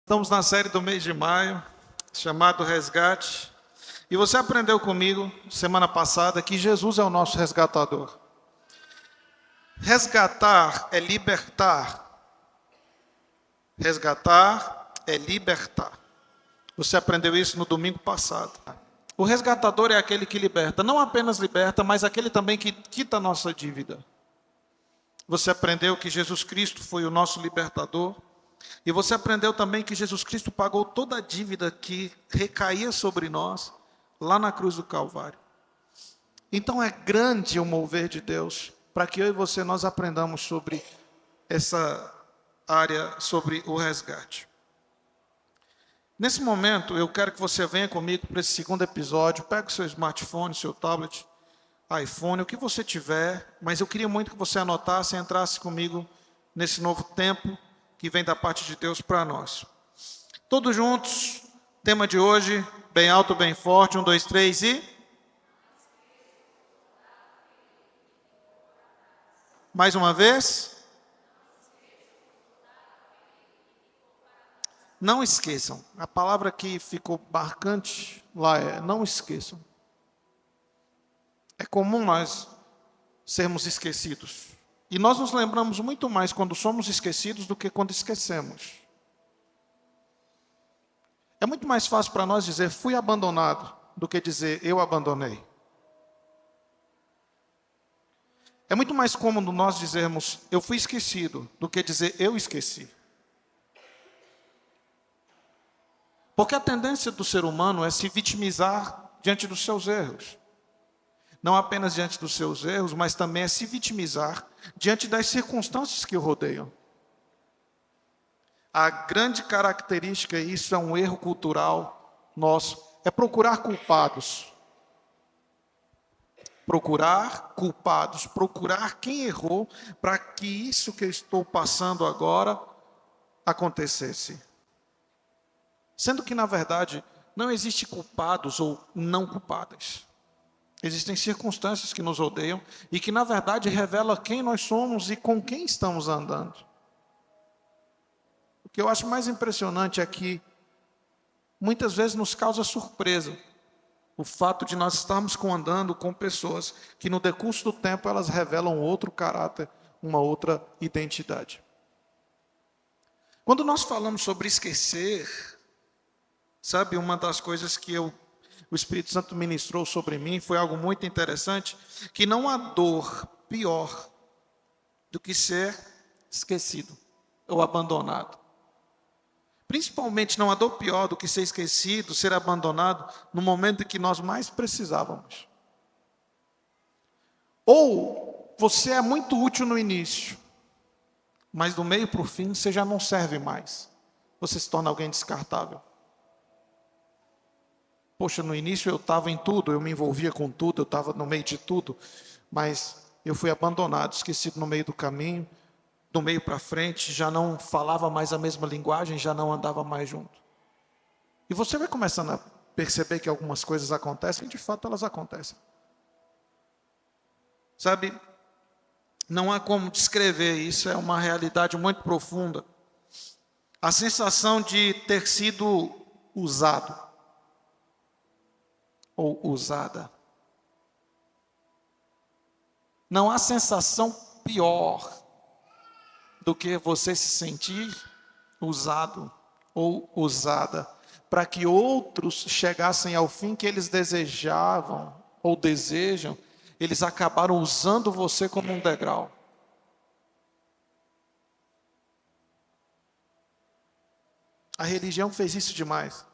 Estamos na série do mês de maio, chamado Resgate. E você aprendeu comigo, semana passada, que Jesus é o nosso resgatador. Resgatar é libertar. Resgatar é libertar. Você aprendeu isso no domingo passado. O resgatador é aquele que liberta. Não apenas liberta, mas aquele também que quita a nossa dívida. Você aprendeu que Jesus Cristo foi o nosso libertador. E você aprendeu também que Jesus Cristo pagou toda a dívida que recaía sobre nós, lá na cruz do Calvário. Então é grande o mover de Deus, para que eu e você nós aprendamos sobre essa área, sobre o resgate. Nesse momento, eu quero que você venha comigo para esse segundo episódio. Pega o seu smartphone, seu tablet, iPhone, o que você tiver. Mas eu queria muito que você anotasse e entrasse comigo nesse novo tempo que vem da parte de Deus para nós. Todos juntos, tema de hoje, bem alto, bem forte, 1, 2, 3 e... Mais uma vez. Não esqueçam, a palavra que ficou marcante lá é não esqueçam. É comum nós sermos esquecidos. E nós nos lembramos muito mais quando somos esquecidos do que quando esquecemos. É muito mais fácil para nós dizer fui abandonado do que dizer eu abandonei. É muito mais cômodo nós dizermos eu fui esquecido do que dizer eu esqueci. Porque a tendência do ser humano é se vitimizar diante dos seus erros. Não apenas diante dos seus erros, mas também é se vitimizar diante das circunstâncias que o rodeiam. A grande característica, e isso é um erro cultural nosso, é procurar culpados. Procurar culpados, procurar quem errou para que isso que eu estou passando agora acontecesse. Sendo que, na verdade, não existe culpados ou não culpadas. Existem circunstâncias que nos rodeiam e que, na verdade, revelam quem nós somos e com quem estamos andando. O que eu acho mais impressionante é que, muitas vezes, nos causa surpresa o fato de nós estarmos andando com pessoas que, no decurso do tempo, elas revelam outro caráter, uma outra identidade. Quando nós falamos sobre esquecer, sabe, uma das coisas que o Espírito Santo ministrou sobre mim foi algo muito interessante, que não há dor pior do que ser esquecido ou abandonado. Principalmente não há dor pior do que ser esquecido, ser abandonado no momento em que nós mais precisávamos. Ou você é muito útil no início, mas do meio para o fim você já não serve mais. Você se torna alguém descartável. Poxa, no início eu estava em tudo, eu me envolvia com tudo, eu estava no meio de tudo, mas eu fui abandonado, esquecido no meio do caminho, do meio para frente, já não falava mais a mesma linguagem, já não andava mais junto. E você vai começando a perceber que algumas coisas acontecem, e de fato elas acontecem. Sabe, não há como descrever, isso é uma realidade muito profunda. A sensação de ter sido usado ou usada. Não há sensação pior do que você se sentir usado ou usada para que outros chegassem ao fim que eles desejavam ou desejam, eles acabaram usando você como um degrau. A religião fez isso demais.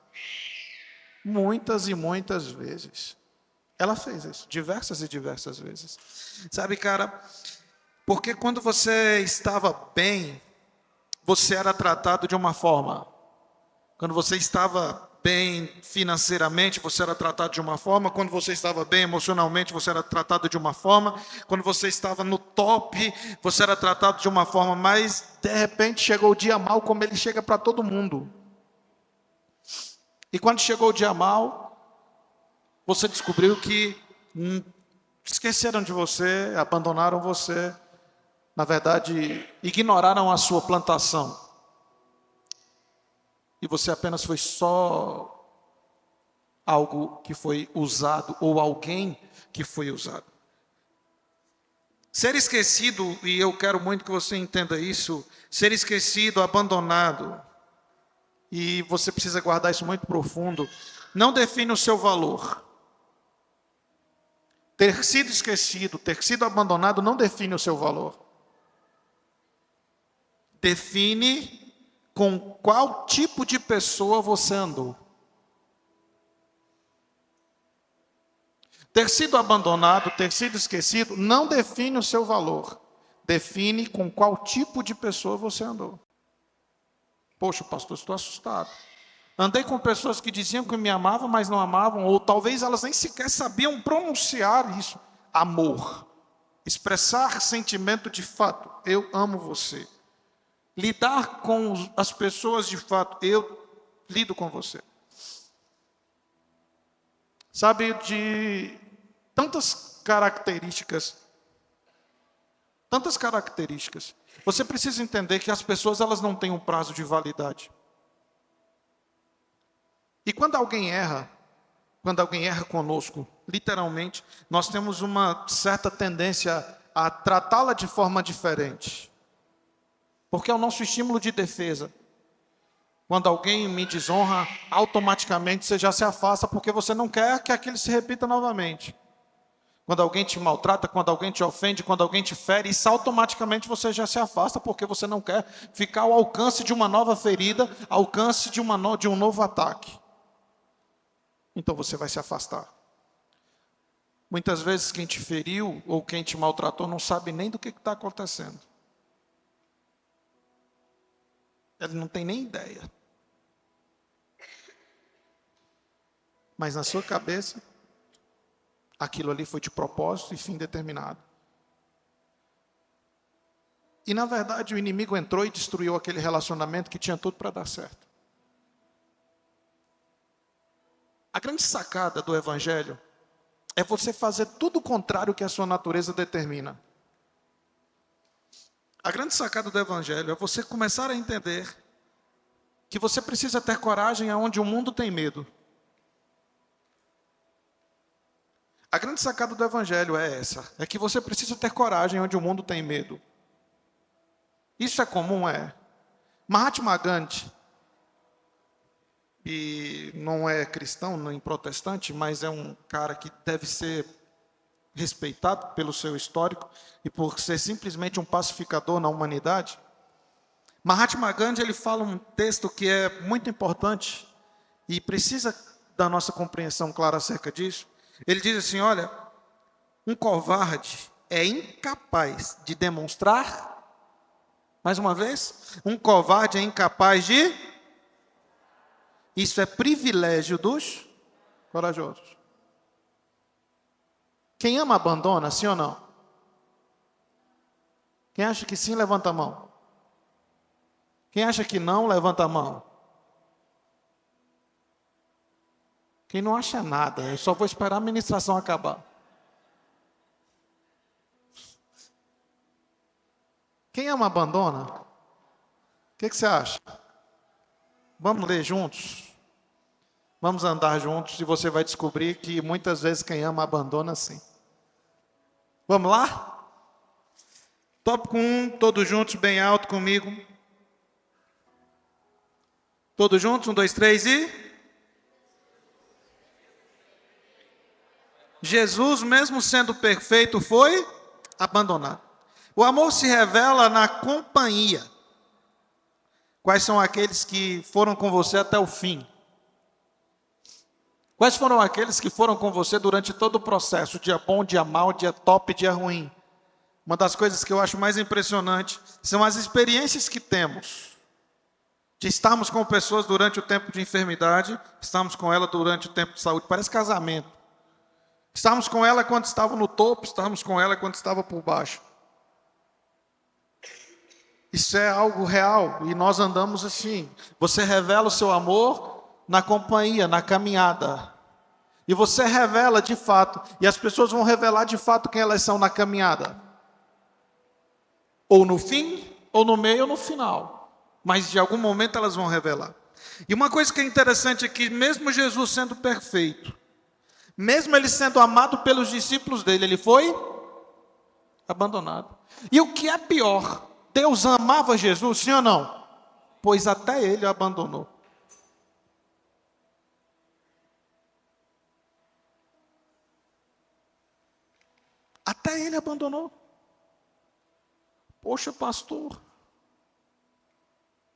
Muitas e muitas vezes. Ela fez isso, diversas e diversas vezes. Sabe, cara, porque quando você estava bem, você era tratado de uma forma. Quando você estava bem financeiramente, você era tratado de uma forma. Quando você estava bem emocionalmente, você era tratado de uma forma. Quando você estava no top, você era tratado de uma forma. Mas, de repente, chegou o dia mau, como ele chega para todo mundo. E quando chegou o dia mau, você descobriu que esqueceram de você, abandonaram você. Na verdade, ignoraram a sua plantação. e você apenas foi só algo que foi usado, ou alguém que foi usado. Ser esquecido, e eu quero muito que você entenda isso, ser esquecido, abandonado, e você precisa guardar isso muito profundo, não define o seu valor. Ter sido esquecido, ter sido abandonado não define o seu valor. Define com qual tipo de pessoa você andou. Ter sido abandonado, ter sido esquecido, não define o seu valor. Define com qual tipo de pessoa você andou. Poxa, pastor, estou assustado. Andei com pessoas que diziam que me amavam, mas não amavam, ou talvez elas nem sequer sabiam pronunciar isso. Amor. Expressar sentimento de fato. Eu amo você. Lidar com as pessoas de fato. Eu lido com você. Sabe, de tantas características. Você precisa entender que as pessoas elas não têm um prazo de validade. E quando alguém erra conosco, literalmente, nós temos uma certa tendência a tratá-la de forma diferente. Porque é o nosso estímulo de defesa. Quando alguém me desonra, automaticamente você já se afasta porque você não quer que aquilo se repita novamente. Quando alguém te maltrata, quando alguém te ofende, quando alguém te fere, isso automaticamente você já se afasta porque você não quer ficar ao alcance de uma nova ferida, ao alcance de um novo ataque. Então você vai se afastar. Muitas vezes quem te feriu ou quem te maltratou não sabe nem do que está acontecendo. Ele não tem nem ideia. Mas na sua cabeça, aquilo ali foi de propósito e fim determinado. E na verdade o inimigo entrou e destruiu aquele relacionamento que tinha tudo para dar certo. A grande sacada do Evangelho é você fazer tudo o contrário que a sua natureza determina. A grande sacada do Evangelho é você começar a entender que você precisa ter coragem aonde o mundo tem medo. A grande sacada do Evangelho é essa, é que você precisa ter coragem onde o mundo tem medo. Isso é comum, é. Mahatma Gandhi, e não é cristão, nem protestante, mas é um cara que deve ser respeitado pelo seu histórico e por ser simplesmente um pacificador na humanidade. Mahatma Gandhi, ele fala um texto que é muito importante e precisa da nossa compreensão clara acerca disso. Ele diz assim, olha, um covarde é incapaz de demonstrar, mais uma vez, um covarde é incapaz de... Isso é privilégio dos corajosos. Quem ama abandona, sim ou não? Quem acha que sim, levanta a mão. Quem acha que não, levanta a mão. Quem não acha nada, eu só vou esperar a ministração acabar. Quem ama abandona? O que você acha? Vamos ler juntos? Vamos andar juntos e você vai descobrir que muitas vezes quem ama abandona sim. Vamos lá? Tópico 1, todos juntos, bem alto comigo. Todos juntos, 1, 2, 3 e... Jesus, mesmo sendo perfeito, foi abandonado. O amor se revela na companhia. Quais são aqueles que foram com você até o fim? Quais foram aqueles que foram com você durante todo o processo? Dia bom, dia mau, dia top, dia ruim. Uma das coisas que eu acho mais impressionante são as experiências que temos. De estarmos com pessoas durante o tempo de enfermidade, estarmos com ela durante o tempo de saúde. Parece casamento. Estávamos com ela quando estava no topo, estávamos com ela quando estava por baixo. Isso é algo real e nós andamos assim. Você revela o seu amor na companhia, na caminhada. E você revela de fato, e as pessoas vão revelar de fato quem elas são na caminhada. Ou no fim, ou no meio, ou no final. Mas de algum momento elas vão revelar. E uma coisa que é interessante é que mesmo Jesus sendo perfeito, mesmo ele sendo amado pelos discípulos dele, ele foi abandonado. E o que é pior, Deus amava Jesus, sim ou não? Pois até ele o abandonou. Até ele abandonou. Poxa, pastor,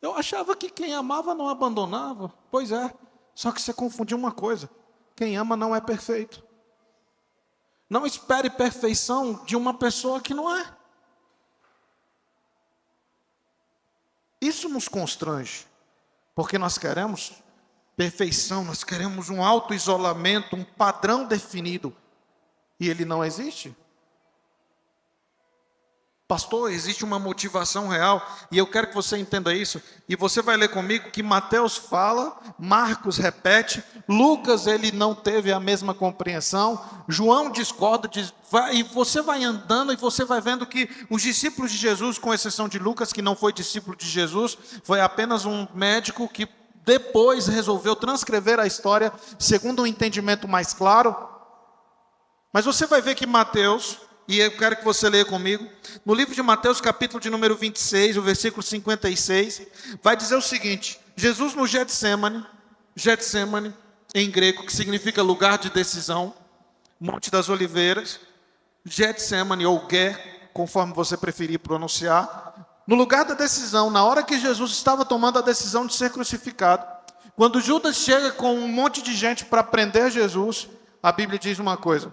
eu achava que quem amava não abandonava. Pois é, só que você confundiu uma coisa. Quem ama não é perfeito. Não espere perfeição de uma pessoa que não é. Isso nos constrange, porque nós queremos perfeição, nós queremos um auto-isolamento, um padrão definido, e ele não existe. Pastor, existe uma motivação real, e eu quero que você entenda isso, e você vai ler comigo que Mateus fala, Marcos repete, Lucas ele não teve a mesma compreensão, João discorda, e você vai andando e você vai vendo que os discípulos de Jesus, com exceção de Lucas, que não foi discípulo de Jesus, foi apenas um médico que depois resolveu transcrever a história segundo um entendimento mais claro, mas você vai ver que Mateus, e eu quero que você leia comigo, no livro de Mateus, capítulo de número 26, o versículo 56, vai dizer o seguinte: Jesus no Getsemane, em grego, que significa lugar de decisão, Monte das Oliveiras, Getsemane ou Ger, conforme você preferir pronunciar, no lugar da decisão, na hora que Jesus estava tomando a decisão de ser crucificado, quando Judas chega com um monte de gente para prender Jesus, a Bíblia diz uma coisa.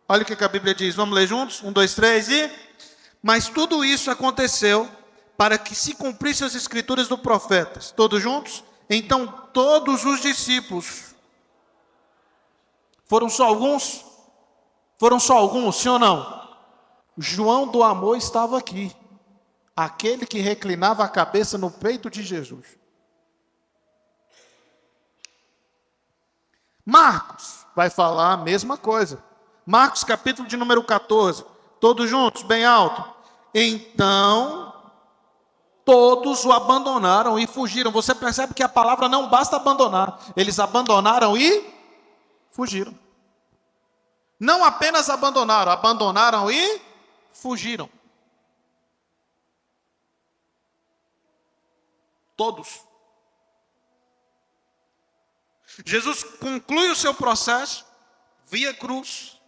Olha o que a Bíblia diz, vamos ler juntos? 1, 2, 3 e... Mas tudo isso aconteceu para que se cumprissem as escrituras dos profetas. Todos juntos? Então todos os discípulos, foram só alguns? Foram só alguns, sim ou não? João do amor estava aqui. Aquele que reclinava a cabeça no peito de Jesus. Marcos vai falar a mesma coisa. Marcos capítulo de número 14, todos juntos, bem alto. Então, todos o abandonaram e fugiram. Você percebe que a palavra não basta abandonar. Eles abandonaram e fugiram. Não apenas abandonaram, abandonaram e fugiram. Todos. Jesus conclui o seu processo via cruz.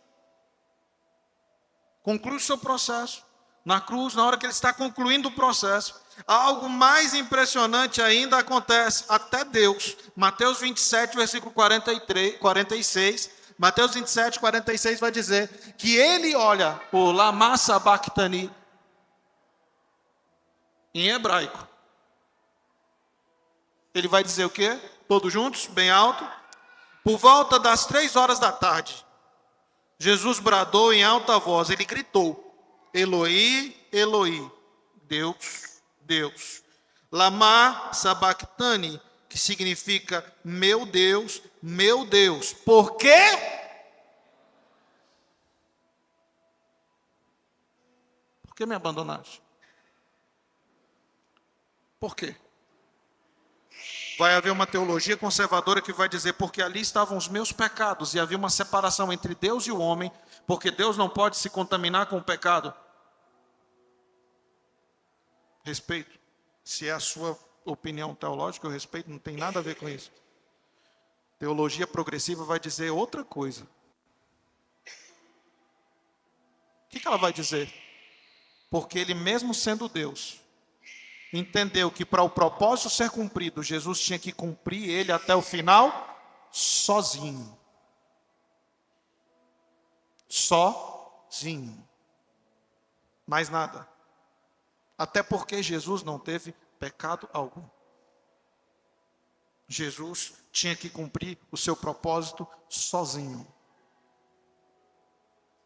Conclui o seu processo. Na cruz, na hora que ele está concluindo o processo, algo mais impressionante ainda acontece. Até Deus. Mateus 27, versículo 46. Mateus 27, 46 vai dizer que ele olha o Lama Sabachthani em hebraico. Ele vai dizer o quê? Todos juntos, bem alto. Por volta das 3 horas da tarde, Jesus bradou em alta voz, ele gritou, Eloi, Eloi, Deus, Deus. Lama Sabachthani, que significa meu Deus, por quê? Por que me abandonaste? Por quê? Vai haver uma teologia conservadora que vai dizer, porque ali estavam os meus pecados, e havia uma separação entre Deus e o homem, porque Deus não pode se contaminar com o pecado. Respeito. Se é a sua opinião teológica, eu respeito, não tem nada a ver com isso. Teologia progressiva vai dizer outra coisa. O que ela vai dizer? Porque ele mesmo sendo Deus, entendeu que para o propósito ser cumprido, Jesus tinha que cumprir ele até o final, sozinho. Sozinho. Mais nada. Até porque Jesus não teve pecado algum. Jesus tinha que cumprir o seu propósito sozinho.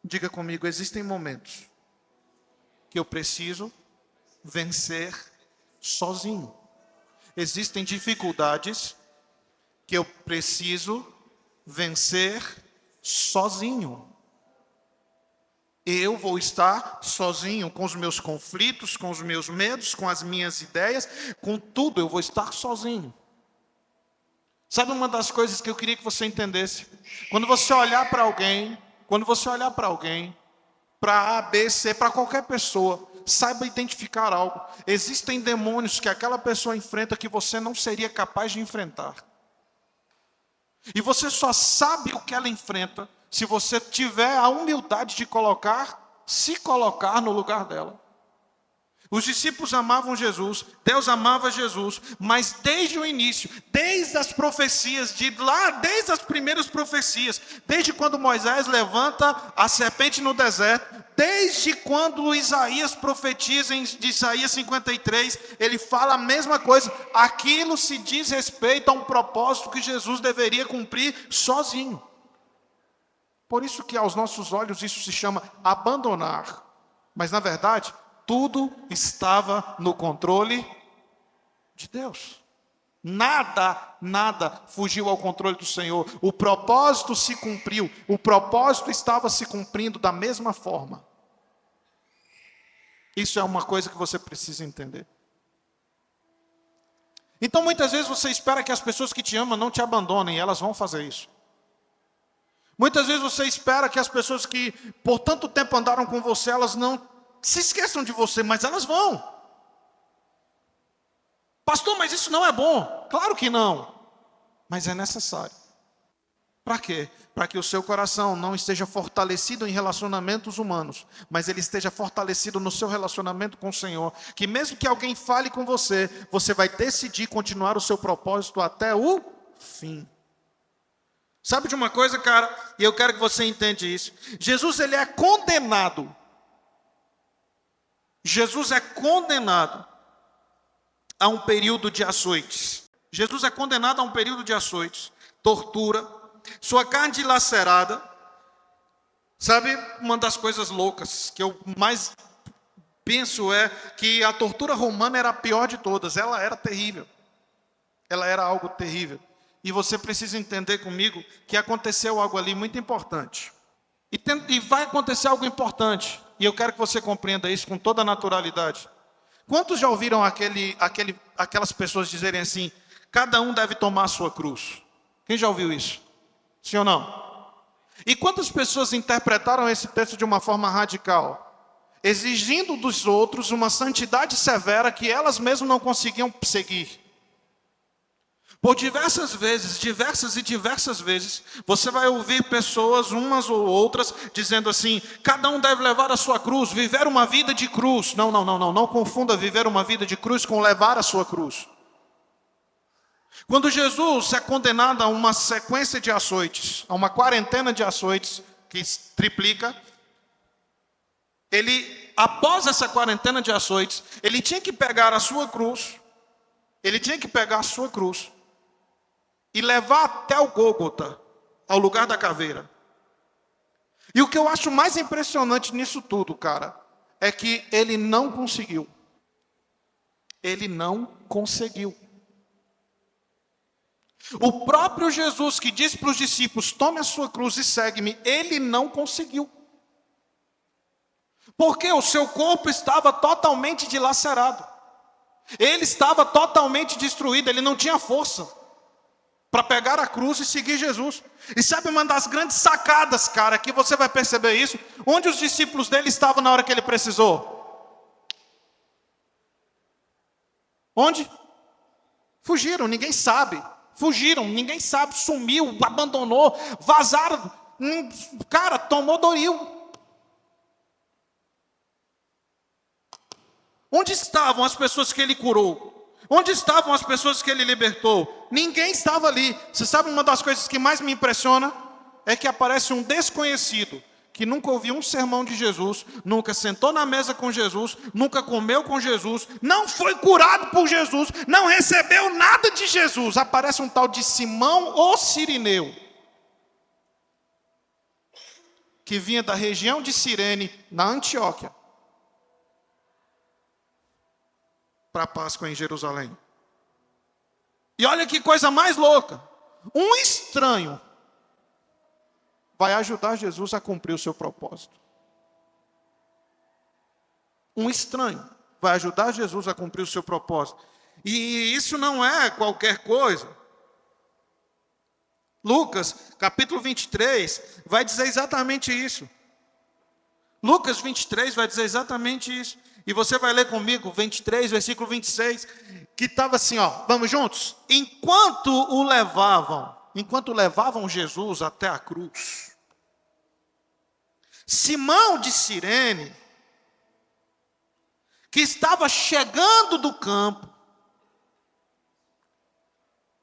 Diga comigo, existem momentos que eu preciso vencer sozinho. Existem dificuldades que eu preciso vencer sozinho. Eu vou estar sozinho com os meus conflitos, com os meus medos, com as minhas ideias, com tudo eu vou estar sozinho. Sabe uma das coisas que eu queria que você entendesse? Quando você olhar para alguém, para A, B, C, para qualquer pessoa, saiba identificar algo. Existem demônios que aquela pessoa enfrenta que você não seria capaz de enfrentar. E você só sabe o que ela enfrenta se você tiver a humildade de se colocar no lugar dela. Os discípulos amavam Jesus, Deus amava Jesus, mas desde o início, desde as profecias, desde as primeiras profecias, desde quando Moisés levanta a serpente no deserto, desde quando Isaías profetiza em Isaías 53, ele fala a mesma coisa. Aquilo se diz respeito a um propósito que Jesus deveria cumprir sozinho. Por isso que aos nossos olhos isso se chama abandonar. Mas na verdade, tudo estava no controle de Deus. Nada fugiu ao controle do Senhor. O propósito se cumpriu. O propósito estava se cumprindo da mesma forma. Isso é uma coisa que você precisa entender. Então muitas vezes você espera que as pessoas que te amam não te abandonem, e elas vão fazer isso. Muitas vezes você espera que as pessoas que por tanto tempo andaram com você, elas não se esqueçam de você, mas elas vão. Pastor, mas isso não é bom. Claro que não, mas é necessário. Para quê? Para que o seu coração não esteja fortalecido em relacionamentos humanos, mas ele esteja fortalecido no seu relacionamento com o Senhor. Que mesmo que alguém fale com você, você vai decidir continuar o seu propósito até o fim. Sabe de uma coisa, cara? E eu quero que você entenda isso. Jesus, ele é condenado. Jesus é condenado a um período de açoites. Jesus é condenado a um período de açoites, tortura, sua carne dilacerada. Sabe, uma das coisas loucas que eu mais penso é que a tortura romana era a pior de todas. Ela era terrível. Ela era algo terrível. E você precisa entender comigo que aconteceu algo ali muito importante. E vai acontecer algo importante. E eu quero que você compreenda isso com toda a naturalidade. Quantos já ouviram aquelas pessoas dizerem assim: cada um deve tomar a sua cruz? Quem já ouviu isso? Sim ou não? E quantas pessoas interpretaram esse texto de uma forma radical? Exigindo dos outros uma santidade severa que elas mesmas não conseguiam seguir. Por diversas vezes, você vai ouvir pessoas, umas ou outras, dizendo assim: cada um deve levar a sua cruz, viver uma vida de cruz. Não confunda viver uma vida de cruz com levar a sua cruz. Quando Jesus é condenado a uma sequência de açoites, a uma quarentena de açoites, que triplica, após essa quarentena de açoites, ele tinha que pegar a sua cruz, e levar até o Gólgota, ao lugar da caveira. E o que eu acho mais impressionante nisso tudo, cara, é que ele não conseguiu. Ele não conseguiu. O próprio Jesus que disse para os discípulos: tome a sua cruz e segue-me, ele não conseguiu. Porque o seu corpo estava totalmente dilacerado. Ele estava totalmente destruído, ele não tinha força para pegar a cruz e seguir Jesus. E sabe uma das grandes sacadas, cara, que você vai perceber isso? Onde os discípulos dele estavam na hora que ele precisou? Onde? Fugiram, ninguém sabe. Sumiu, abandonou, vazaram. Cara, tomou doril. Onde estavam as pessoas que ele curou? Onde estavam as pessoas que ele libertou? Ninguém estava ali. Você sabe uma das coisas que mais me impressiona? É que aparece um desconhecido, que nunca ouviu um sermão de Jesus, nunca sentou na mesa com Jesus, nunca comeu com Jesus, não foi curado por Jesus, não recebeu nada de Jesus. Aparece um tal de Simão o Cirineu, que vinha da região de Cirene, na Antioquia, para a Páscoa em Jerusalém. E olha que coisa mais louca. Um estranho vai ajudar Jesus a cumprir o seu propósito. Um estranho vai ajudar Jesus a cumprir o seu propósito. E isso não é qualquer coisa. Lucas, capítulo 23, vai dizer exatamente isso. Lucas 23 vai dizer exatamente isso. E você vai ler comigo, 23, versículo 26, que estava assim, ó, vamos juntos? Enquanto levavam Jesus até a cruz, Simão de Cirene, que estava chegando do campo,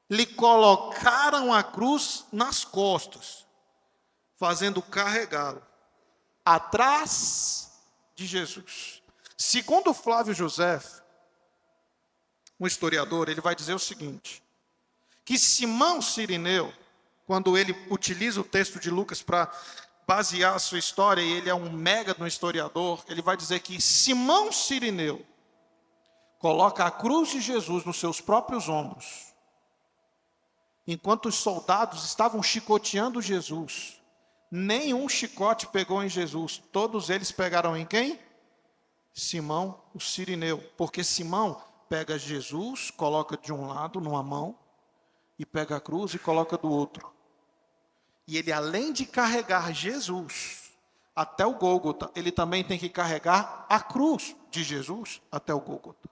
lhe colocaram a cruz nas costas, fazendo carregá-lo atrás de Jesus. Segundo Flávio José, um historiador, ele vai dizer o seguinte, que Simão Cirineu, quando ele utiliza o texto de Lucas para basear a sua história, e ele é um mega no historiador, ele vai dizer que Simão Cirineu coloca a cruz de Jesus nos seus próprios ombros, enquanto os soldados estavam chicoteando Jesus. Nenhum chicote pegou em Jesus, todos eles pegaram em quem? Simão, o Cirineu, porque Simão pega Jesus, coloca de um lado, numa mão, e pega a cruz e coloca do outro. E ele, além de carregar Jesus até o Gólgota, ele também tem que carregar a cruz de Jesus até o Gólgota.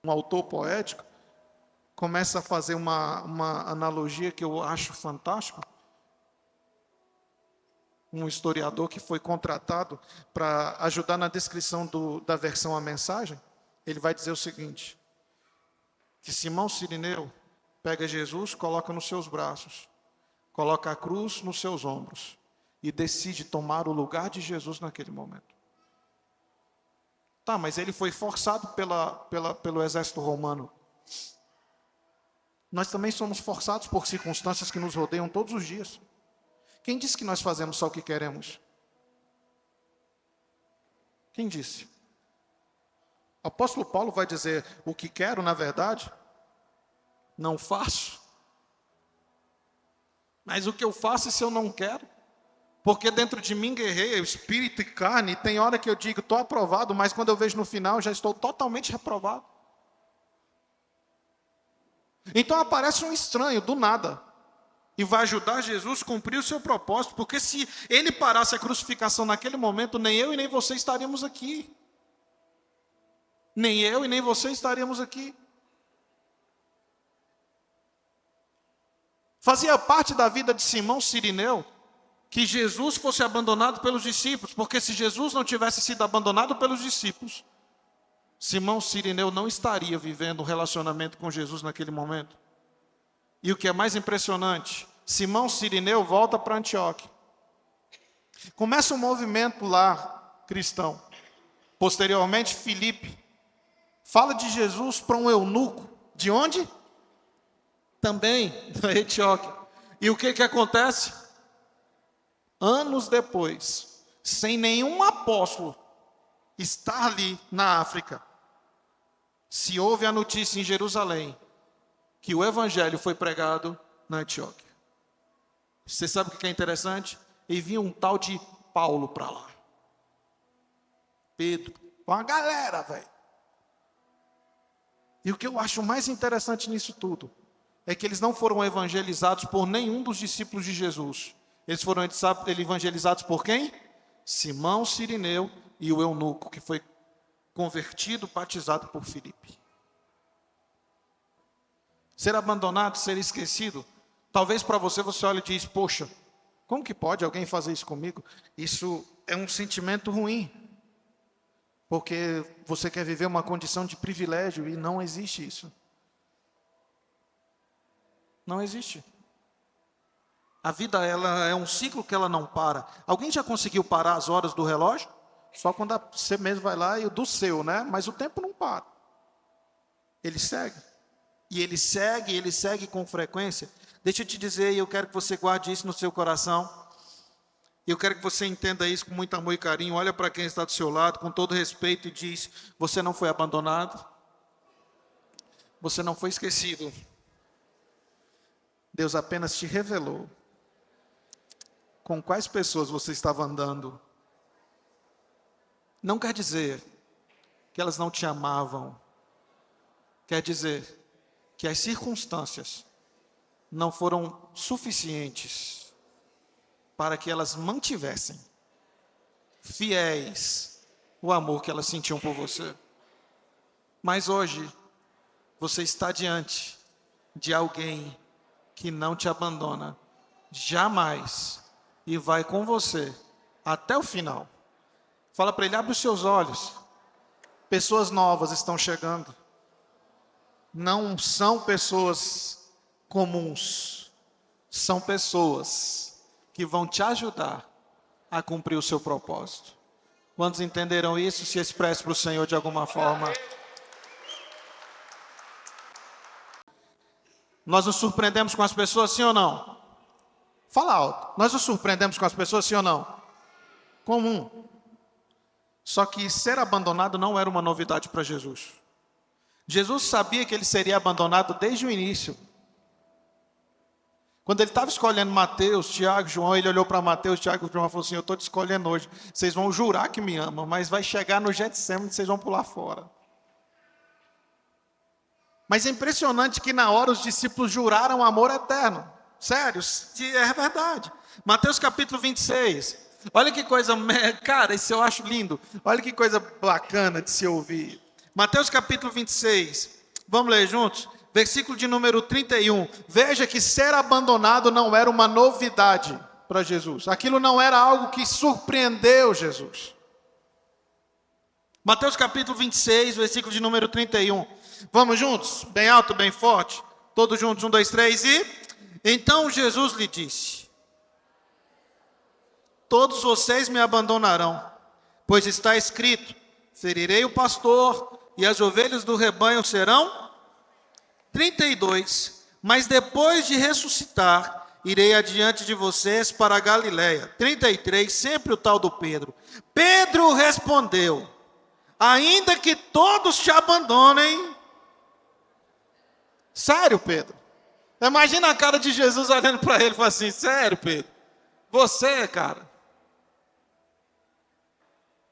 Um autor poético começa a fazer uma analogia que eu acho fantástica. Um historiador que foi contratado para ajudar na descrição da versão A Mensagem, ele vai dizer o seguinte, que Simão Cirineu pega Jesus, coloca nos seus braços, coloca a cruz nos seus ombros e decide tomar o lugar de Jesus naquele momento. Tá, mas ele foi forçado pelo exército romano. Nós também somos forçados por circunstâncias que nos rodeiam todos os dias. Quem disse que nós fazemos só o que queremos? Quem disse? O apóstolo Paulo vai dizer, o que quero, na verdade, não faço. Mas o que eu faço se eu não quero? Porque dentro de mim guerreia espírito e carne, e tem hora que eu digo, estou aprovado, mas quando eu vejo no final, já estou totalmente reprovado. Então aparece um estranho, do nada, e vai ajudar Jesus a cumprir o seu propósito, porque se ele parasse a crucificação naquele momento, nem eu e nem você estaríamos aqui. Nem eu e nem você estaríamos aqui. Fazia parte da vida de Simão Cirineu que Jesus fosse abandonado pelos discípulos, porque se Jesus não tivesse sido abandonado pelos discípulos, Simão Cirineu não estaria vivendo um relacionamento com Jesus naquele momento. E o que é mais impressionante, Simão Cirineu volta para Antioquia. Começa um movimento lá, cristão. Posteriormente, Filipe fala de Jesus para um eunuco. De onde? Também da Etiópia. E o que acontece? Anos depois, sem nenhum apóstolo estar ali na África, se ouve a notícia em Jerusalém que o evangelho foi pregado na Antioquia. Você sabe o que é interessante? E vinha um tal de Paulo para lá. Pedro, uma galera, velho. E o que eu acho mais interessante nisso tudo é que eles não foram evangelizados por nenhum dos discípulos de Jesus. Eles foram evangelizados por quem? Simão Cirineu e o eunuco, que foi convertido, batizado por Filipe. Ser abandonado, ser esquecido. Talvez para você olhe e diz, poxa, como que pode alguém fazer isso comigo? Isso é um sentimento ruim. Porque você quer viver uma condição de privilégio e não existe isso. Não existe. A vida, ela é um ciclo que ela não para. Alguém já conseguiu parar as horas do relógio? Só quando você mesmo vai lá e o do seu, né? Mas o tempo não para. Ele segue. E ele segue com frequência. Deixa eu te dizer, e eu quero que você guarde isso no seu coração. Eu quero que você entenda isso com muito amor e carinho. Olha para quem está do seu lado, com todo respeito, e diz, você não foi abandonado. Você não foi esquecido. Deus apenas te revelou com quais pessoas você estava andando. Não quer dizer que elas não te amavam. Quer dizer que as circunstâncias não foram suficientes para que elas mantivessem fiéis o amor que elas sentiam por você. Mas hoje, você está diante de alguém que não te abandona jamais e vai com você até o final. Fala para ele, abre os seus olhos. Pessoas novas estão chegando. Não são pessoas comuns. São pessoas que vão te ajudar a cumprir o seu propósito. Quantos entenderam isso? Se expresse para o Senhor de alguma forma. Nós nos surpreendemos com as pessoas, sim ou não? Fala alto. Nós nos surpreendemos com as pessoas, sim ou não? Comum. Só que ser abandonado não era uma novidade para Jesus. Jesus sabia que ele seria abandonado desde o início. Quando ele estava escolhendo Mateus, Tiago, João, ele olhou para Mateus, Tiago e João e falou assim, eu estou te escolhendo hoje. Vocês vão jurar que me amam, mas vai chegar no Getsemane e vocês vão pular fora. Mas é impressionante que na hora os discípulos juraram amor eterno. Sério, é verdade. Mateus capítulo 26. Olha que coisa, cara, isso eu acho lindo. Olha que coisa bacana de se ouvir. Mateus capítulo 26. Vamos ler juntos? Versículo de número 31. Veja que ser abandonado não era uma novidade para Jesus. Aquilo não era algo que surpreendeu Jesus. Mateus capítulo 26, versículo de número 31. Vamos juntos? Bem alto, bem forte. Todos juntos, 1, 2, 3 e... Então Jesus lhe disse: todos vocês me abandonarão, pois está escrito, ferirei o pastor e as ovelhas do rebanho serão... 32. Mas depois de ressuscitar, irei adiante de vocês para a Galiléia. 33, sempre o tal do Pedro. Pedro respondeu: ainda que todos te abandonem. Sério, Pedro? Imagina a cara de Jesus olhando para ele e falando assim, sério, Pedro? Você, cara?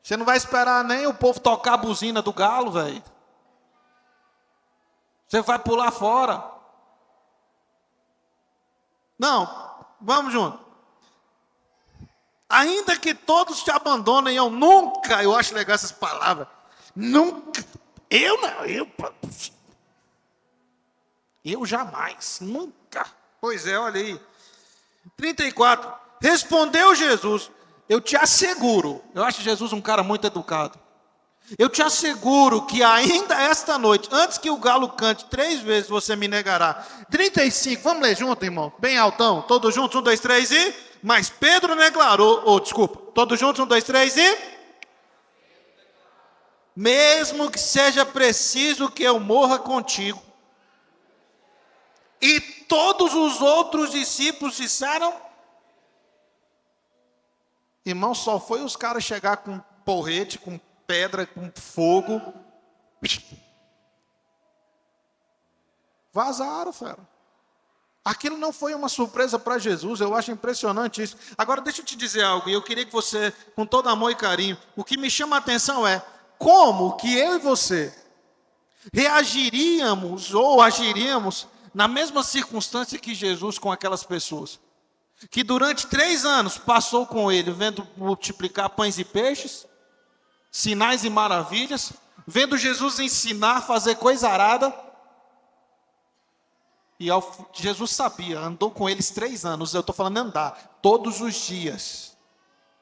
Você não vai esperar nem o povo tocar a buzina do galo, velho? Você vai pular fora? Não, vamos junto. Ainda que todos te abandonem, eu acho legal essas palavras, nunca, eu jamais, nunca. Pois é, olha aí. 34. Respondeu Jesus, eu te asseguro, eu acho Jesus um cara muito educado. Eu te asseguro que ainda esta noite, antes que o galo cante 3 vezes, você me negará. 35, vamos ler junto, irmão? Bem altão, todos juntos, 1, 2, 3 e... Mas Pedro declarou, todos juntos, 1, 2, 3 e... Mesmo que seja preciso que eu morra contigo. E todos os outros discípulos disseram... Irmão, só foi os caras chegar com porrete, com pedra, com fogo. Vazaram, fera. Aquilo não foi uma surpresa para Jesus, eu acho impressionante isso. Agora deixa eu te dizer algo, e eu queria que você, com todo amor e carinho, o que me chama a atenção é, como que eu e você reagiríamos ou agiríamos na mesma circunstância que Jesus com aquelas pessoas, que durante 3 anos passou com ele, vendo multiplicar pães e peixes, sinais e maravilhas, vendo Jesus ensinar, fazer coisa arada. E Jesus sabia, andou com eles 3 anos, eu estou falando andar, todos os dias.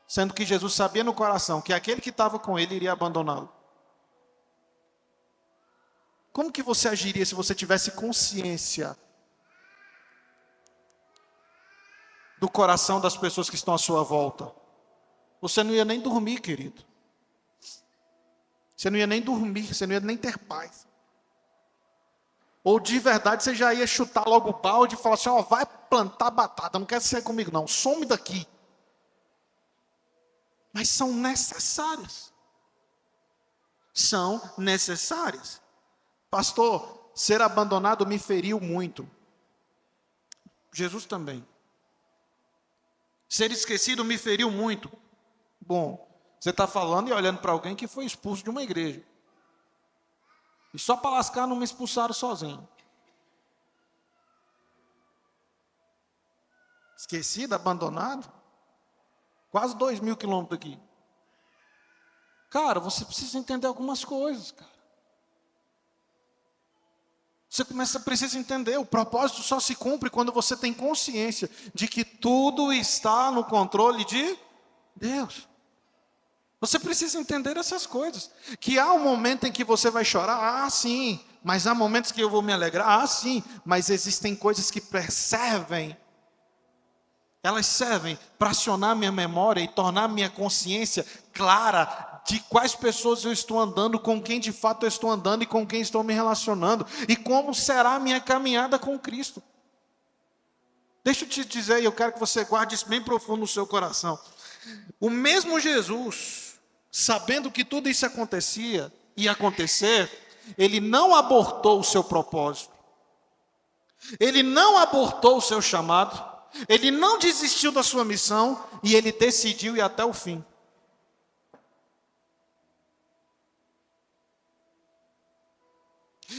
Sendo que Jesus sabia no coração que aquele que estava com ele iria abandoná-lo. Como que você agiria se você tivesse consciência do coração das pessoas que estão à sua volta? Você não ia nem dormir, querido. Você não ia nem dormir, você não ia nem ter paz. Ou de verdade você já ia chutar logo o balde e falar assim, ó, vai plantar batata, não quer ser comigo não, some daqui. Mas são necessárias. São necessárias. Pastor, ser abandonado me feriu muito. Jesus também. Ser esquecido me feriu muito. Bom, você está falando e olhando para alguém que foi expulso de uma igreja. E só para lascar não me expulsaram sozinho. Esquecido, abandonado. Quase 2.000 quilômetros daqui. Cara, você precisa entender algumas coisas, cara. Você precisa entender, o propósito só se cumpre quando você tem consciência de que tudo está no controle de Deus. Você precisa entender essas coisas. Que há um momento em que você vai chorar, sim. Mas há momentos que eu vou me alegrar, sim. Mas existem coisas que servem. Elas servem para acionar minha memória e tornar minha consciência clara de quais pessoas eu estou andando, com quem de fato eu estou andando e com quem estou me relacionando. E como será a minha caminhada com Cristo. Deixa eu te dizer, e eu quero que você guarde isso bem profundo no seu coração. O mesmo Jesus, sabendo que tudo isso ia acontecer, ele não abortou o seu propósito. Ele não abortou o seu chamado. Ele não desistiu da sua missão e ele decidiu ir até o fim.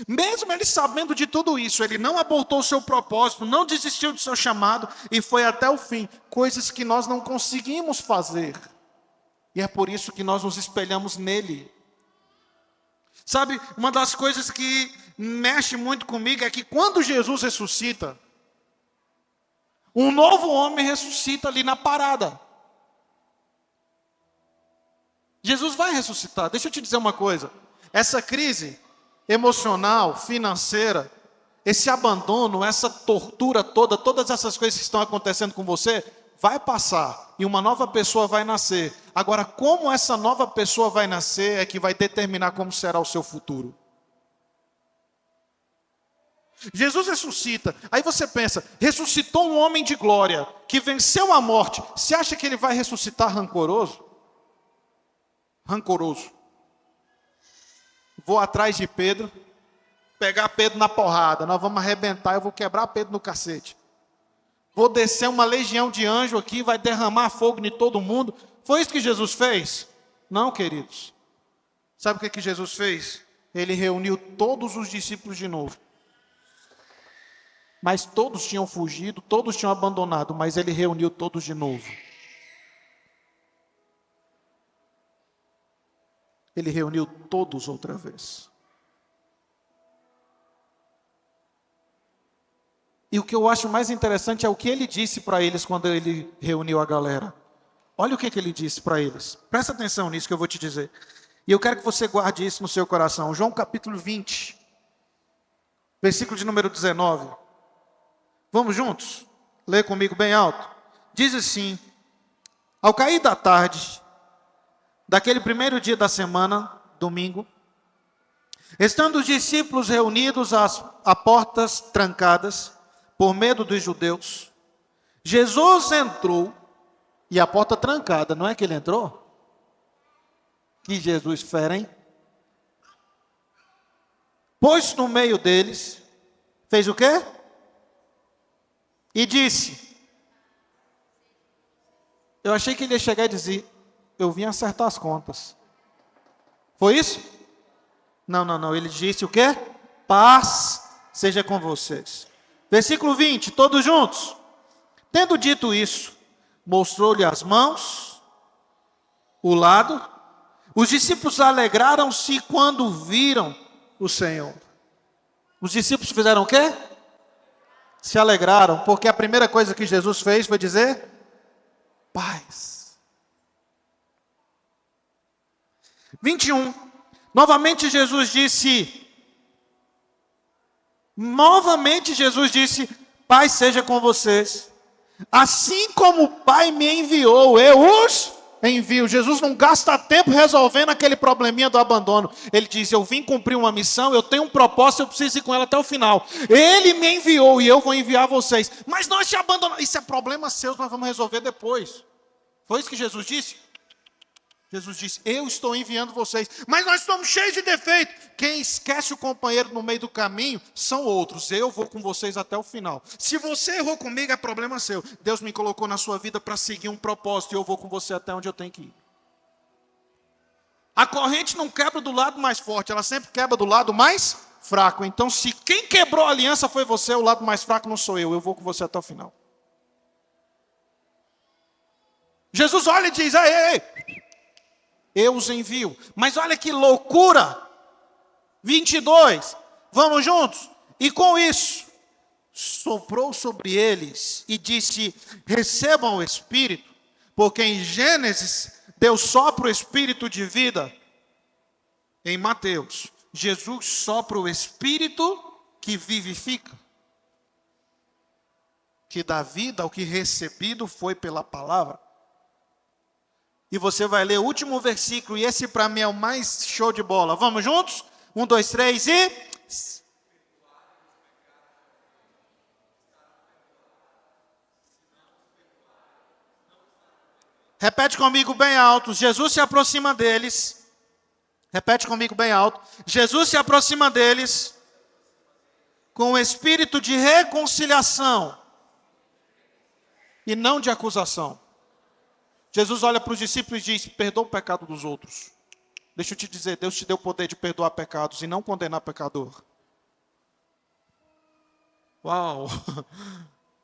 Mesmo ele sabendo de tudo isso, ele não abortou o seu propósito, não desistiu do seu chamado e foi até o fim. Coisas que nós não conseguimos fazer. E é por isso que nós nos espelhamos nele. Sabe, uma das coisas que mexe muito comigo é que quando Jesus ressuscita, um novo homem ressuscita ali na parada. Jesus vai ressuscitar. Deixa eu te dizer uma coisa. Essa crise emocional, financeira, esse abandono, essa tortura toda, todas essas coisas que estão acontecendo com você, vai passar e uma nova pessoa vai nascer. Agora, como essa nova pessoa vai nascer é que vai determinar como será o seu futuro. Jesus ressuscita, aí você pensa, ressuscitou um homem de glória, que venceu a morte, você acha que ele vai ressuscitar rancoroso? Rancoroso. Vou atrás de Pedro, pegar Pedro na porrada, nós vamos arrebentar, eu vou quebrar Pedro no cacete. Vou descer uma legião de anjo aqui, vai derramar fogo em todo mundo. Foi isso que Jesus fez? Não, queridos. Sabe o que Jesus fez? Ele reuniu todos os discípulos de novo. Mas todos tinham fugido, todos tinham abandonado, mas ele reuniu todos de novo. Ele reuniu todos outra vez. E o que eu acho mais interessante é o que ele disse para eles quando ele reuniu a galera. Olha o que ele disse para eles. Presta atenção nisso que eu vou te dizer. E eu quero que você guarde isso no seu coração. João capítulo 20, versículo de número 19. Vamos juntos? Lê comigo bem alto. Diz assim: ao cair da tarde, daquele primeiro dia da semana, domingo, estando os discípulos reunidos a portas trancadas, por medo dos judeus, Jesus entrou, e a porta trancada, não é que ele entrou? Que Jesus fera, hein? Pôs no meio deles, fez o quê? E disse, eu achei que ele ia chegar e dizer, eu vim acertar as contas. Foi isso? Não, ele disse o quê? Paz seja com vocês. Versículo 20, todos juntos. Tendo dito isso, mostrou-lhe as mãos, o lado. Os discípulos alegraram-se quando viram o Senhor. Os discípulos fizeram o quê? Se alegraram, porque a primeira coisa que Jesus fez foi dizer, paz. 21. Novamente Jesus disse, paz seja com vocês. Assim como o Pai me enviou, eu os envio. Jesus não gasta tempo resolvendo aquele probleminha do abandono. Ele diz, eu vim cumprir uma missão, eu tenho um propósito, eu preciso ir com ela até o final. Ele me enviou e eu vou enviar vocês. Mas nós te abandonamos. Isso é problema seu, nós vamos resolver depois. Foi isso que Jesus disse? Jesus disse, eu estou enviando vocês, mas nós estamos cheios de defeito. Quem esquece o companheiro no meio do caminho são outros. Eu vou com vocês até o final. Se você errou comigo, é problema seu. Deus me colocou na sua vida para seguir um propósito e eu vou com você até onde eu tenho que ir. A corrente não quebra do lado mais forte, ela sempre quebra do lado mais fraco. Então, se quem quebrou a aliança foi você, o lado mais fraco não sou eu vou com você até o final. Jesus olha e diz: ei, ei, eu os envio. Mas olha que loucura. 22, vamos juntos? E com isso, soprou sobre eles e disse: recebam o Espírito, porque em Gênesis Deus sopra o Espírito de vida. Em Mateus, Jesus sopra o Espírito que vivifica, que dá vida ao que recebido foi pela palavra. E você vai ler o último versículo, e esse para mim é o mais show de bola. Vamos juntos? 1, 2, 3 e... Repete comigo bem alto. Jesus se aproxima deles. Repete comigo bem alto. Jesus se aproxima deles com o espírito de reconciliação e não de acusação. Jesus olha para os discípulos e diz: perdoa o pecado dos outros. Deixa eu te dizer, Deus te deu o poder de perdoar pecados e não condenar pecador. Uau!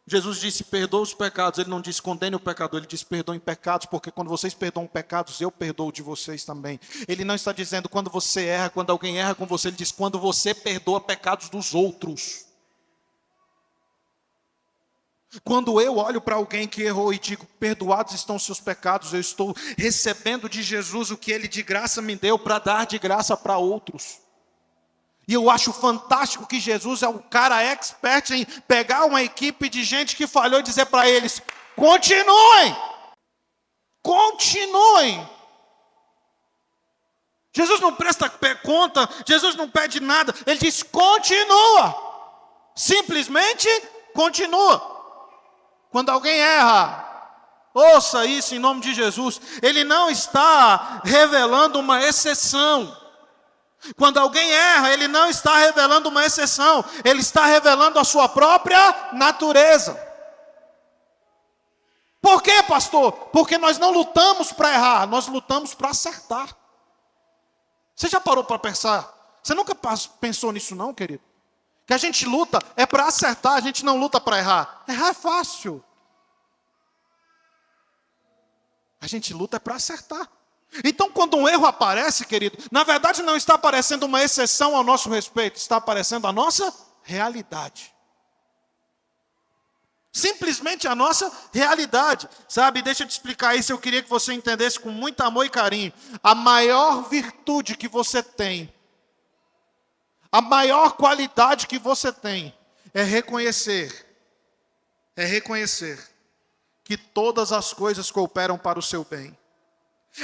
Jesus disse: perdoa os pecados. Ele não disse condene o pecador, ele disse perdoem pecados, porque quando vocês perdoam pecados, eu perdoo de vocês também. Ele não está dizendo quando você erra, quando alguém erra com você, ele diz quando você perdoa pecados dos outros. Quando eu olho para alguém que errou e digo, perdoados estão os seus pecados, eu estou recebendo de Jesus o que ele de graça me deu para dar de graça para outros. E eu acho fantástico que Jesus é um cara expert em pegar uma equipe de gente que falhou e dizer para eles: continuem, continuem. Jesus não presta conta, Jesus não pede nada, ele diz continua, simplesmente continua. Quando alguém erra, ouça isso em nome de Jesus, ele não está revelando uma exceção. Quando alguém erra, ele não está revelando uma exceção, ele está revelando a sua própria natureza. Por quê, pastor? Porque nós não lutamos para errar, nós lutamos para acertar. Você já parou para pensar? Você nunca pensou nisso não, querido? Que a gente luta é para acertar, a gente não luta para errar. Errar é fácil. A gente luta é para acertar. Então, quando um erro aparece, querido, na verdade não está aparecendo uma exceção ao nosso respeito, está aparecendo a nossa realidade. Simplesmente a nossa realidade. Sabe, deixa eu te explicar isso, eu queria que você entendesse com muito amor e carinho. A maior virtude que você tem, a maior qualidade que você tem, é reconhecer que todas as coisas cooperam para o seu bem.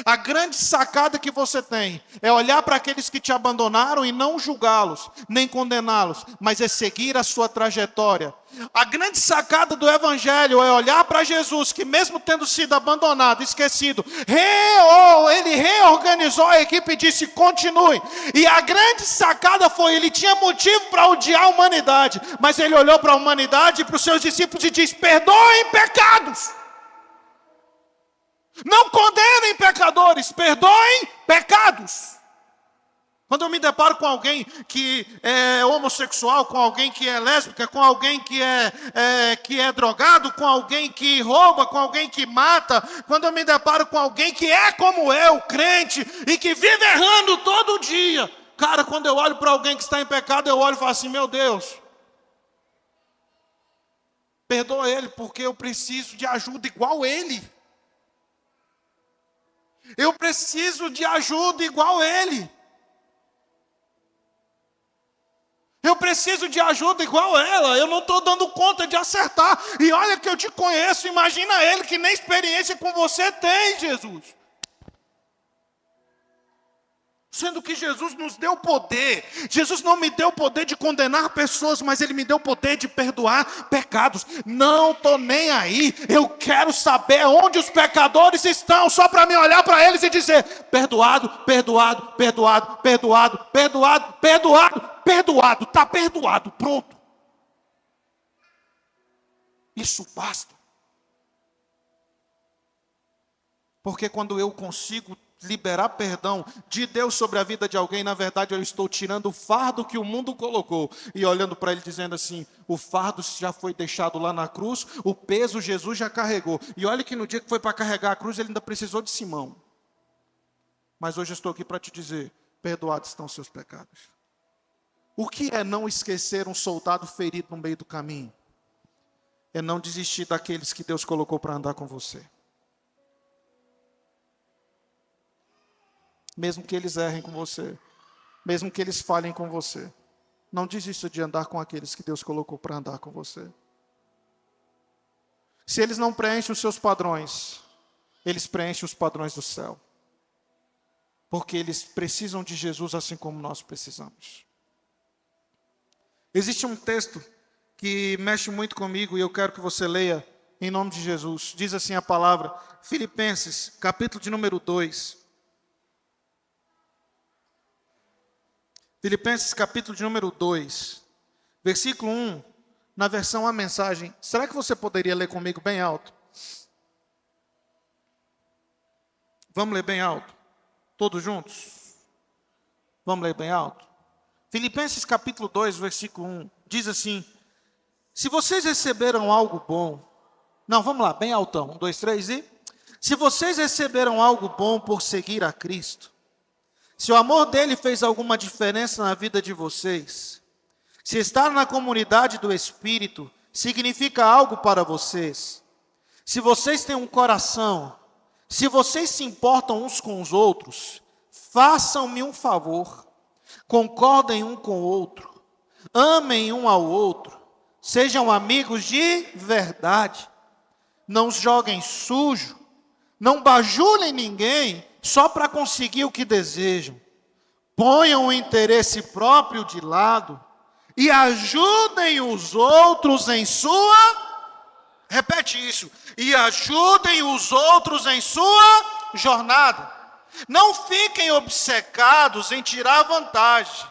A grande sacada que você tem é olhar para aqueles que te abandonaram e não julgá-los, nem condená-los, mas é seguir a sua trajetória. A grande sacada do Evangelho é olhar para Jesus, que mesmo tendo sido abandonado, esquecido, ele reorganizou a equipe e disse, continue. E a grande sacada foi, ele tinha motivo para odiar a humanidade, mas ele olhou para a humanidade e para os seus discípulos e disse, perdoem pecados. Não condenem pecadores, perdoem pecados. Quando eu me deparo com alguém que é homossexual, com alguém que é lésbica, com alguém que é drogado, com alguém que rouba, com alguém que mata, quando eu me deparo com alguém que é como eu, crente, e que vive errando todo dia, cara, quando eu olho para alguém que está em pecado, eu olho e falo assim, meu Deus, perdoa ele, porque eu preciso de ajuda igual ele. Eu preciso de ajuda igual ele. Eu preciso de ajuda igual ela. Eu não estou dando conta de acertar. E olha que eu te conheço. Imagina ele que nem experiência com você tem, Jesus. Sendo que Jesus nos deu poder. Jesus não me deu o poder de condenar pessoas, mas Ele me deu o poder de perdoar pecados. Não estou nem aí. Eu quero saber onde os pecadores estão, só para me olhar para eles e dizer, perdoado, perdoado, perdoado, perdoado, perdoado, perdoado, perdoado, está perdoado, pronto. Isso basta. Porque quando eu consigo liberar perdão de Deus sobre a vida de alguém, na verdade eu estou tirando o fardo que o mundo colocou e olhando para ele dizendo assim: o fardo já foi deixado lá na cruz, o peso Jesus já carregou. E olha que no dia que foi para carregar a cruz ele ainda precisou de Simão. Mas hoje eu estou aqui para te dizer: perdoados estão os seus pecados. O que é não esquecer um soldado ferido no meio do caminho? É não desistir daqueles que Deus colocou para andar com você. Mesmo que eles errem com você, mesmo que eles falhem com você, não desista de andar com aqueles que Deus colocou para andar com você. Se eles não preenchem os seus padrões, eles preenchem os padrões do céu. Porque eles precisam de Jesus assim como nós precisamos. Existe um texto que mexe muito comigo e eu quero que você leia em nome de Jesus. Diz assim a palavra, Filipenses, capítulo de número 2. Filipenses capítulo de número 2, versículo 1, na versão A Mensagem. Será que você poderia ler comigo bem alto? Vamos ler bem alto? Todos juntos? Vamos ler bem alto? Filipenses capítulo 2, versículo 1, diz assim: se vocês receberam algo bom... Não, vamos lá, bem altão. 1, 2, 3 e... Se vocês receberam algo bom por seguir a Cristo, se o amor dele fez alguma diferença na vida de vocês, se estar na comunidade do Espírito significa algo para vocês, se vocês têm um coração, se vocês se importam uns com os outros, façam-me um favor, concordem um com o outro, amem um ao outro, sejam amigos de verdade, não joguem sujo, não bajulem ninguém, só para conseguir o que desejam. Ponham o interesse próprio de lado e ajudem os outros em sua... Repete isso. E ajudem os outros em sua jornada. Não fiquem obcecados em tirar vantagem.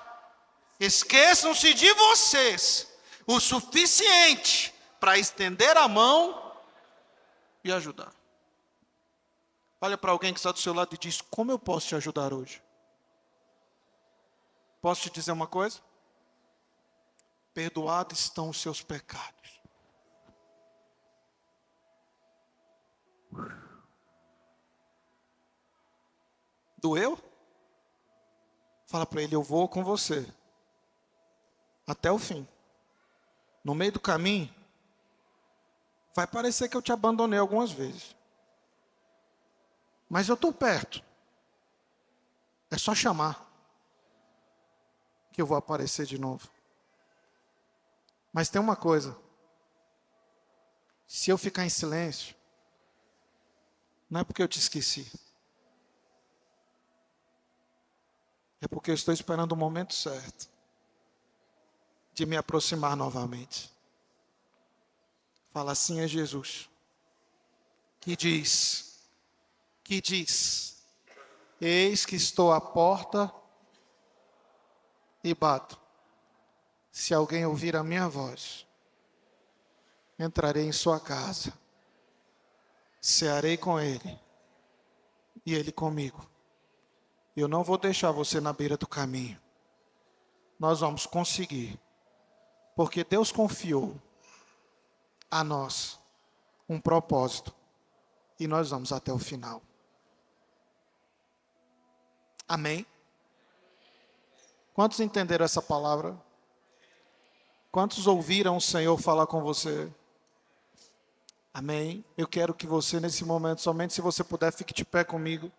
Esqueçam-se de vocês o suficiente para estender a mão e ajudar. Olha para alguém que está do seu lado e diz: como eu posso te ajudar hoje? Posso te dizer uma coisa? Perdoados estão os seus pecados. Doeu? Fala para ele: eu vou com você até o fim. No meio do caminho, vai parecer que eu te abandonei algumas vezes. Mas eu estou perto. É só chamar, que eu vou aparecer de novo. Mas tem uma coisa. Se eu ficar em silêncio, não é porque eu te esqueci. É porque eu estou esperando o momento certo de me aproximar novamente. Fala assim: é Jesus que diz, eis que estou à porta e bato. Se alguém ouvir a minha voz, entrarei em sua casa, cearei com ele e ele comigo. Eu não vou deixar você na beira do caminho. Nós vamos conseguir, porque Deus confiou a nós um propósito e nós vamos até o final. Amém? Quantos entenderam essa palavra? Quantos ouviram o Senhor falar com você? Amém? Eu quero que você nesse momento, somente se você puder, fique de pé comigo.